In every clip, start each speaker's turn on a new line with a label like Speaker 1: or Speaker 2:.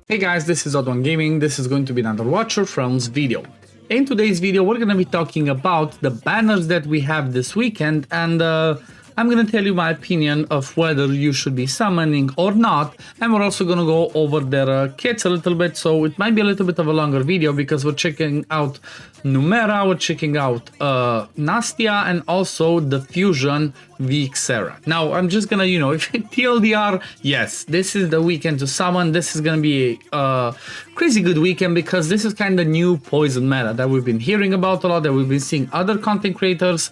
Speaker 1: Hey guys, this is OddOneGaming. This is going to be another Watch Your Thrones video. In today's video, we're going to be talking about the banners that we have this weekend, and I'm going to tell you my opinion of whether you should be summoning or not, and we're also going to go over their kits a little bit, so it might be a little bit of a longer video because we're checking out Numera, we're checking out Nastia, and also the Fusion Vixera. Now, I'm just gonna, if TLDR, yes, this is the weekend to summon. This is gonna be a crazy good weekend because this is kind of new poison meta that we've been hearing about a lot, that we've been seeing other content creators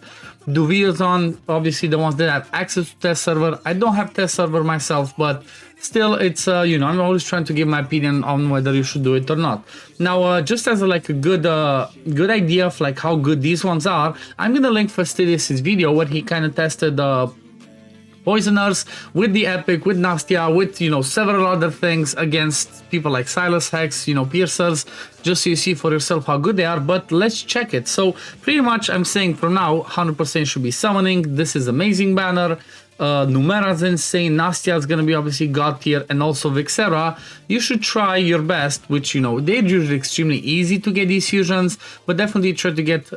Speaker 1: do videos on, obviously the ones that have access to test server. I don't have test server myself, but still it's, I'm always trying to give my opinion on whether you should do it or not. Now, just as a good idea of like how good these ones are, I'm gonna link Fastidious' video where he kind of tested poisoners with the epic, with Nastia, with several other things against people like Silas Hex, piercers, just so you see for yourself how good they are. But let's check it. So pretty much I'm saying for now 100% should be summoning. This is amazing banner. Numera's insane, Nastia is gonna be obviously god tier, and also Vixera. You should try your best, which they're usually extremely easy to get these fusions, but definitely try to get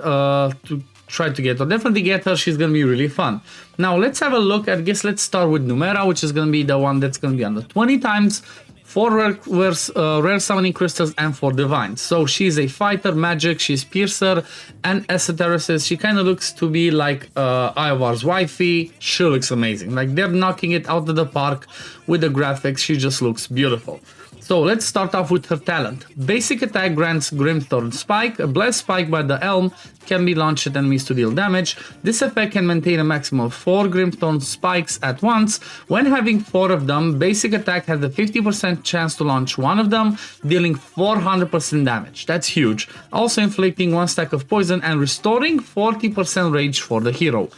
Speaker 1: definitely get her. She's gonna be really fun. Now let's have a look. I guess let's start with Numera, which is gonna be the one that's gonna be under 20 times, 4 rare summoning crystals, and 4 divines. So she's a fighter, magic, she's piercer, and esotericist. She kind of looks to be like Ivar's wifey. She looks amazing. Like, they're knocking it out of the park with the graphics. She just looks beautiful. So let's start off with her talent. Basic attack grants Grimthorn Spike. A blessed spike by the Elm can be launched at enemies to deal damage. This effect can maintain a maximum of 4 Grimthorn Spikes at once. When having 4 of them, basic attack has a 50% chance to launch one of them, dealing 400% damage. That's huge. Also inflicting 1 stack of poison and restoring 40% rage for the hero.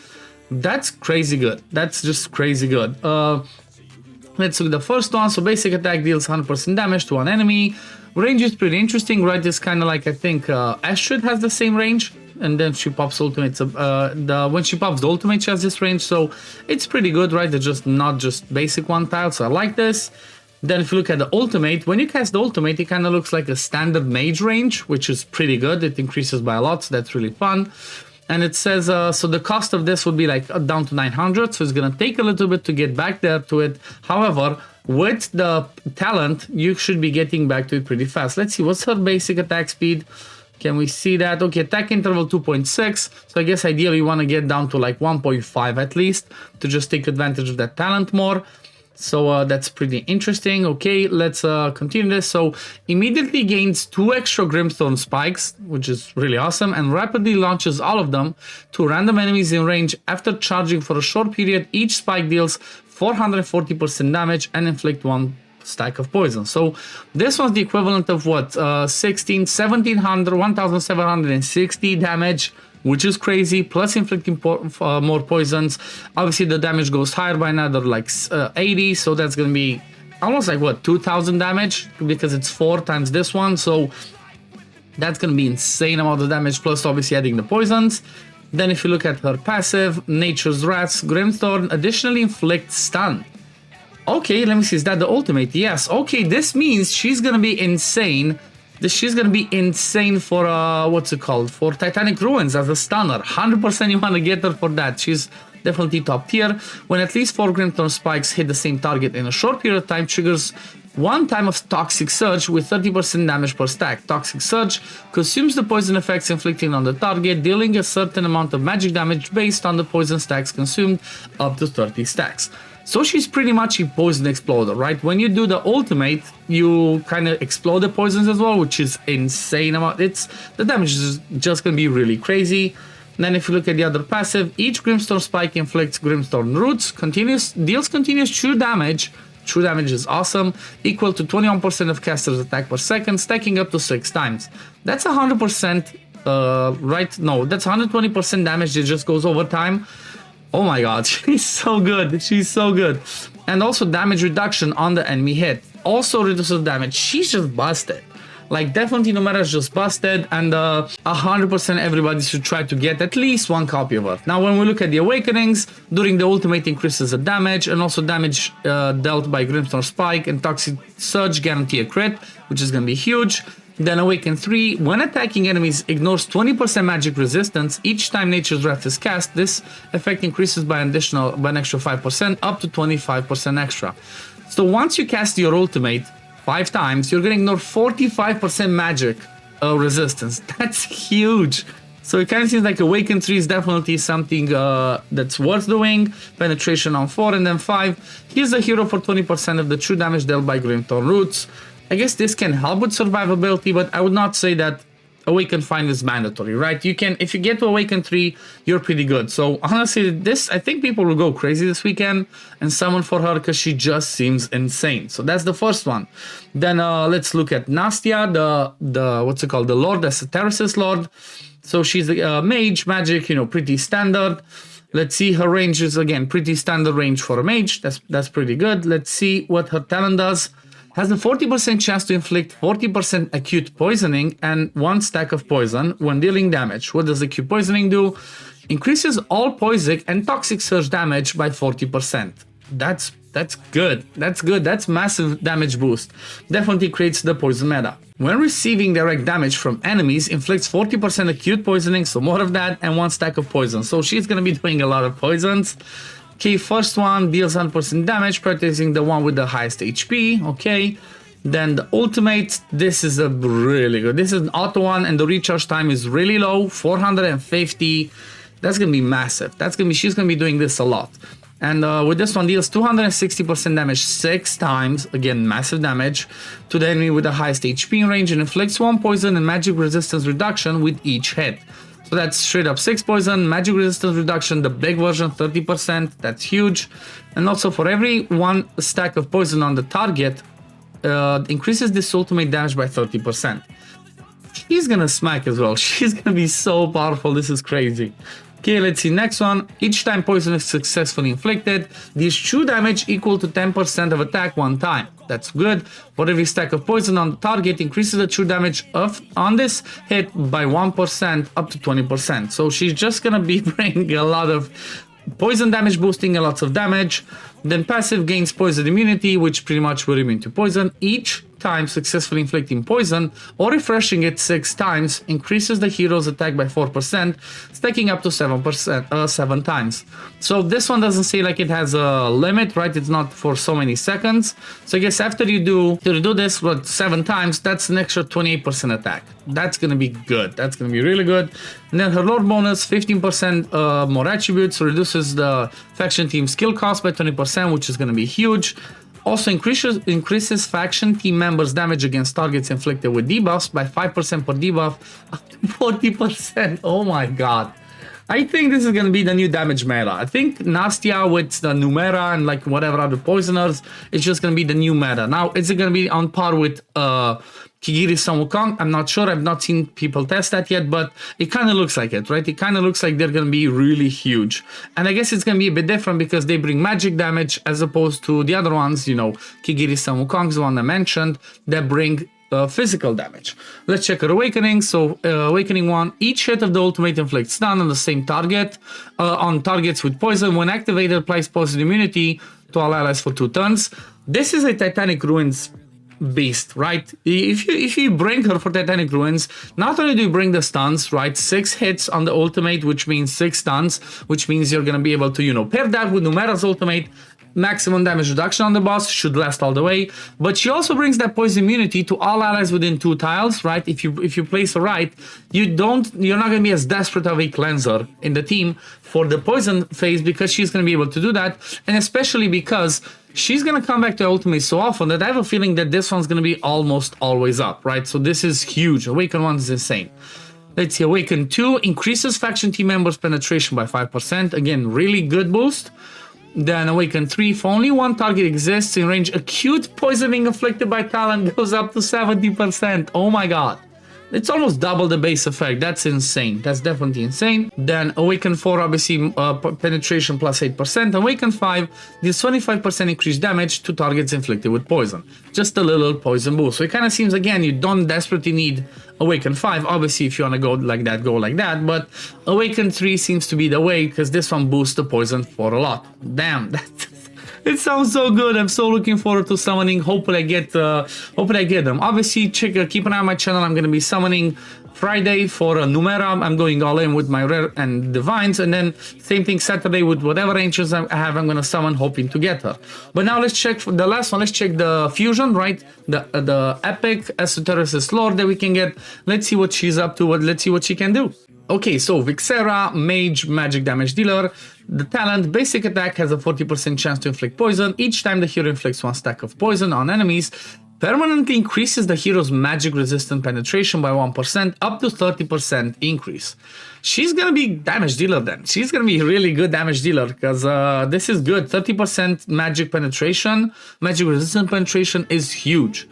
Speaker 1: That's crazy good. That's just crazy good. Let's look at the first one. So basic attack deals 100% damage to one enemy. Range is pretty interesting, right? It's kind of like, I think Astrid has the same range, and then she pops ultimates. When she pops the ultimate, she has this range, so it's pretty good, right? It's just not just basic one tile, so I like this. Then if you look at the ultimate, when you cast the ultimate, it kind of looks like a standard mage range, which is pretty good. It increases by a lot, so that's really fun. And it says, so the cost of this would be like down to 900, so it's gonna take a little bit to get back there to it. However, with the talent, you should be getting back to it pretty fast. Let's see, what's her basic attack speed? Can we see that? Okay, attack interval 2.6, so I guess ideally you want to get down to like 1.5 at least to just take advantage of that talent more. So that's pretty interesting. Okay, let's continue this. So immediately gains 2 extra Grimstone Spikes, which is really awesome, and rapidly launches all of them to random enemies in range after charging for a short period. Each spike deals 440% damage and inflict 1 stack of poison. So this one's the equivalent of what? 1760 damage, which is crazy, plus inflicting more poisons. Obviously the damage goes higher by another like 80, so that's gonna be almost like what, 2000 damage, because it's 4 times this one, so that's gonna be insane amount of damage, plus obviously adding the poisons. Then if you look at her passive, Nature's Wrath, Grimthorn additionally inflicts stun. Okay, let me see, is that the ultimate? Yes. Okay, this means she's gonna be insane. She's gonna be insane for what's it called? For Titanic Ruins as a stunner. 100% you wanna get her for that. She's definitely top tier. When at least 4 Grimthorn Spikes hit the same target in a short period of time, triggers 1 time of Toxic Surge with 30% damage per stack. Toxic Surge consumes the poison effects inflicted on the target, dealing a certain amount of magic damage based on the poison stacks consumed, up to 30 stacks. So she's pretty much a poison exploder, right? When you do the ultimate, you kind of explode the poisons as well, which is insane amount. The damage is just gonna be really crazy. And then if you look at the other passive, each Grimstone Spike inflicts Grimstone Roots, deals continuous true damage. True damage is awesome, equal to 21% of caster's attack per second, stacking up to 6 times. That's 100%, right? No, that's 120% damage that just goes over time. Oh my god, she's so good. She's so good. And also damage reduction on the enemy hit. Also reduces damage. She's just busted. Like definitely Numera is just busted, and 100% everybody should try to get at least one copy of it. Now when we look at the awakenings, during the ultimate increases the damage, and also damage dealt by Grimstorm Spike and Toxic Surge guarantee a crit, which is gonna be huge. Then Awaken 3, when attacking enemies, ignores 20% magic resistance each time Nature's Wrath is cast. This effect increases by an extra 5%, up to 25% extra. So once you cast your ultimate 5 times, you're gonna ignore 45% magic resistance. That's huge. So it kind of seems like Awaken 3 is definitely something that's worth doing. Penetration on 4, and then 5. Here's a hero for 20% of the true damage dealt by Grimthorn Roots. I guess this can help with survivability, but I would not say that Awaken 5 is mandatory, right? You can, if you get to Awaken 3, you're pretty good. So honestly, this, I think people will go crazy this weekend and summon for her because she just seems insane. So that's the first one. Then let's look at Nastia, the what's it called? The Lord, the Sateresis Lord. So she's a mage, magic, you know, pretty standard. Let's see, her range is, again, pretty standard range for a mage. That's pretty good. Let's see what her talent does. Has a 40% chance to inflict 40% acute poisoning and 1 stack of poison when dealing damage. What does acute poisoning do? Increases all poison and toxic surge damage by 40%. That's good. That's good. That's massive damage boost. Definitely creates the poison meta. When receiving direct damage from enemies, inflicts 40% acute poisoning, so more of that, and 1 stack of poison. So she's gonna be doing a lot of poisons. Okay, first one deals 100% damage, prioritizing the one with the highest HP. Okay, then the ultimate, this is a really good. This is an auto one, and the recharge time is really low, 450. That's gonna be massive. That's gonna be, she's gonna be doing this a lot. And with this one, deals 260% damage 6 times, again massive damage, to the enemy with the highest HP in range, and inflicts 1 poison and magic resistance reduction with each hit. So that's straight up 6 poison, magic resistance reduction, the big version 30%, that's huge. And also for every 1 stack of poison on the target, increases this ultimate damage by 30%. She's gonna smack as well, she's gonna be so powerful, this is crazy. Okay, let's see, next one. Each time poison is successfully inflicted, deals true damage equal to 10% of attack 1 time. That's good. For every stack of poison on the target, increases the true damage on this hit by 1% up to 20%. So she's just gonna be bringing a lot of poison damage, boosting a lot of damage. Then passive gains poison immunity, which pretty much will immune to poison. Each time successfully inflicting poison or refreshing it 6 times increases the hero's attack by 4%, stacking up to 7 times. So this one doesn't say like it has a limit, right? It's not for so many seconds. So I guess after you do this what 7 times, that's an extra 28% attack. That's gonna be good. That's gonna be really good. And then her lord bonus, 15% more attributes, reduces the faction team skill cost by 20%, which is gonna be huge. Also increases faction team members' damage against targets inflicted with debuffs by 5% per debuff, up to 40%. Oh my god. I think this is going to be the new damage meta. I think Nastia with the Numera and like whatever other poisoners, it's just going to be the new meta. Now, is it going to be on par with Kigiri Sun Wukong? I'm not sure. I've not seen people test that yet, but it kind of looks like it, right? It kind of looks like they're going to be really huge. And I guess it's going to be a bit different because they bring magic damage as opposed to the other ones, you know, Kigiri Sun Wukong's the one I mentioned, that bring physical damage. Let's check our awakening. So awakening 1, each hit of the ultimate inflicts stun on the same target, on targets with poison. When activated, applies poison immunity to all allies for 2 turns. This is a Titanic Ruins beast, right? If you bring her for Titanic Ruins, not only do you bring the stuns, right? 6 hits on the ultimate, which means 6 stuns, which means you're gonna be able to, you know, pair that with Numera's ultimate. Maximum damage reduction on the boss, should last all the way, but she also brings that poison immunity to all allies within 2 tiles, right? If you place her right, you're not gonna be as desperate of a cleanser in the team for the poison phase, because she's gonna be able to do that, and especially because she's gonna come back to ultimate so often that I have a feeling that this one's gonna be almost always up, right? So this is huge. Awaken 1 is insane. Let's see, Awaken 2 increases faction team members' penetration by 5%. Again, really good boost. Then Awaken 3, if only 1 target exists in range, acute poisoning inflicted by talent goes up to 70%. Oh my god. It's almost double the base effect. That's insane. That's definitely insane. Then Awaken 4, obviously, penetration plus 8%. Awaken 5 deals 25% increased damage to targets inflicted with poison. Just a little poison boost. So it kind of seems, again, you don't desperately need Awaken 5. Obviously, if you want to go like that, go like that. But Awaken 3 seems to be the way, because this one boosts the poison for a lot. Damn, that's... It sounds so good. I'm so looking forward to summoning. Hopefully I get them. Obviously, keep an eye on my channel. I'm gonna be summoning Friday for Numera. I'm going all in with my rare and divines, and then same thing Saturday with whatever ancients I have. I'm gonna summon, hoping to get her. But now let's check for the last one. Let's check the fusion, right? The epic Esotericist Lord that we can get. Let's see what she's up to. Let's see what she can do. Okay, so Vixera, Mage, Magic Damage Dealer. The talent, basic attack, has a 40% chance to inflict poison. Each time the hero inflicts 1 stack of poison on enemies, permanently increases the hero's magic resistant penetration by 1%, up to 30% increase. She's gonna be damage dealer then. She's gonna be a really good damage dealer, because this is good. 30% magic penetration, magic resistant penetration is huge.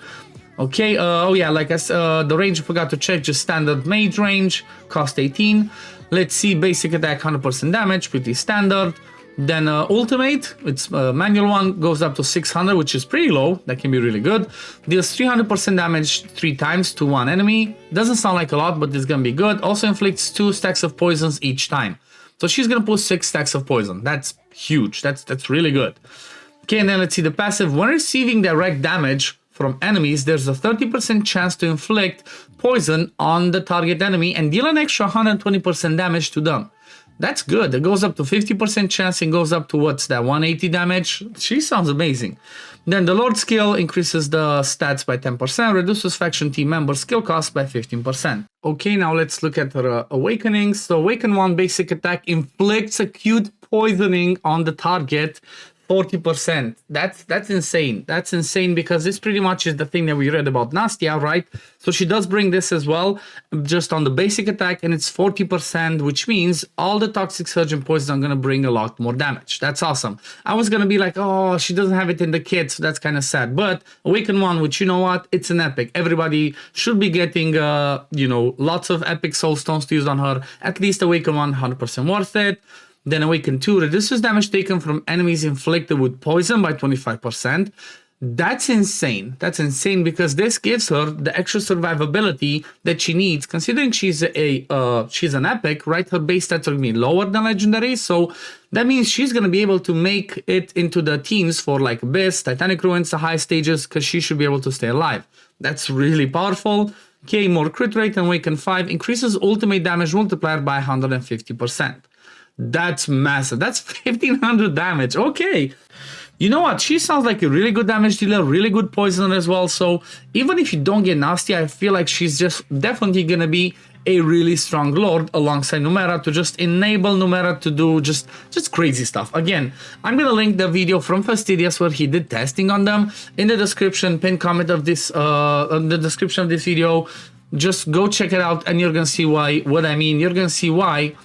Speaker 1: Okay, oh yeah, like I said, the range I forgot to check, just standard mage range, cost 18. Let's see, basic attack 100% damage, pretty standard. Then ultimate, it's manual one, goes up to 600, which is pretty low. That can be really good. Deals 300% damage 3 times to 1 enemy. Doesn't sound like a lot, but it's gonna be good. Also inflicts 2 stacks of poisons each time. So she's gonna put 6 stacks of poison. That's huge. That's really good. Okay, and then let's see the passive. When receiving direct damage from enemies, there's a 30% chance to inflict poison on the target enemy and deal an extra 120% damage to them. That's good. It goes up to 50% chance and goes up to, what's that, 180 damage? She sounds amazing. Then the Lord skill increases the stats by 10%, reduces faction team member skill cost by 15%. Okay, now let's look at her awakenings. So Awaken 1 basic attack inflicts acute poisoning on the target 40%. That's insane. That's insane, because this pretty much is the thing that we read about Nastia, right? So she does bring this as well, just on the basic attack, and it's 40%, which means all the Toxic Surge and Poison are gonna bring a lot more damage. That's awesome. I was gonna be like, oh, she doesn't have it in the kit, so that's kind of sad. But Awaken 1, which, you know what, it's an epic. Everybody should be getting, you know, lots of epic soul stones to use on her. At least Awaken 1, 100% worth it. Then Awaken 2 reduces damage taken from enemies inflicted with poison by 25%. That's insane. That's insane, because this gives her the extra survivability that she needs, considering she's an epic, right? Her base stats are going to be lower than legendary, so that means she's going to be able to make it into the teams for like Abyss, Titanic Ruins, the high stages, because she should be able to stay alive. That's really powerful. Okay, more crit rate and Awaken 5 increases ultimate damage multiplier by 150%. That's massive. That's 1500 damage. Okay. You know what? She sounds like a really good damage dealer, really good poisoner as well. So even if you don't get Nastia, I feel like she's just definitely going to be a really strong lord alongside Numera to just enable Numera to do just crazy stuff. Again, I'm going to link the video from Fastidious where he did testing on them in the description, pinned comment of this, the description of this video. Just go check it out and you're going to see why, what I mean. You're going to see why.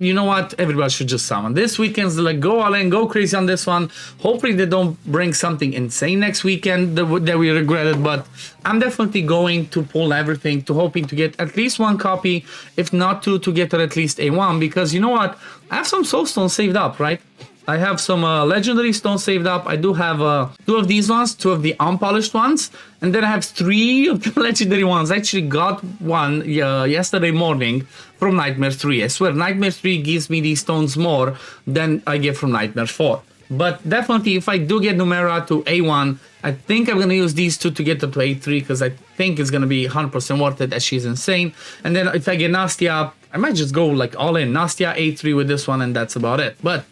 Speaker 1: You know what? Everybody should just summon. This weekend's like, go all in, go crazy on this one. Hopefully they don't bring something insane next weekend that we regretted, but I'm definitely going to pull everything to hoping to get at least 1 copy, if not 2, to get her at least a 1, because you know what? I have some soul stones saved up, right? I have some legendary stones saved up. I do have 2 of these ones, 2 of the unpolished ones, and then I have 3 of the legendary ones. I actually got one yesterday morning from Nightmare 3. I swear, Nightmare 3 gives me these stones more than I get from Nightmare 4. But definitely, if I do get Numera to A1, I think I'm going to use these 2 to get her to A3, because I think it's going to be 100% worth it, as she's insane. And then if I get Nastia, I might just go like all in. Nastia A3 with this one, and that's about it. But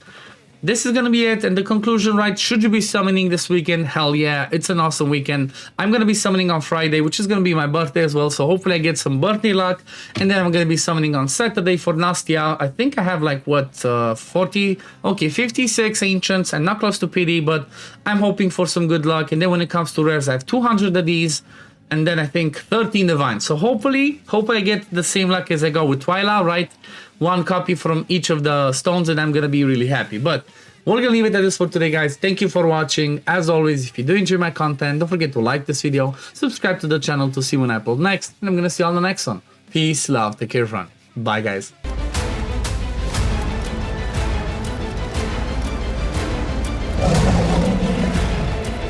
Speaker 1: this is going to be it, and the conclusion, right? Should you be summoning this weekend? Hell yeah, it's an awesome weekend. I'm going to be summoning on Friday, which is going to be my birthday as well, so hopefully I get some birthday luck. And then I'm going to be summoning on Saturday for Nastia. I think I have like, what, 56 Ancients, and not close to pity, but I'm hoping for some good luck. And then when it comes to rares, I have 200 of these, and then I think 13 divines. So hopefully I get the same luck as I got with Twyla, right? 1 copy from each of the stones, and I'm gonna be really happy. But We're gonna leave it at this for today, guys. Thank you for watching. As always, if you do enjoy my content, don't forget to like this video, subscribe to the channel to see when I upload next, and I'm gonna see you on the next one. Peace, love, take care, everyone. Bye, guys.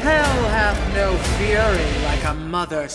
Speaker 2: Hell hath no fury like a mother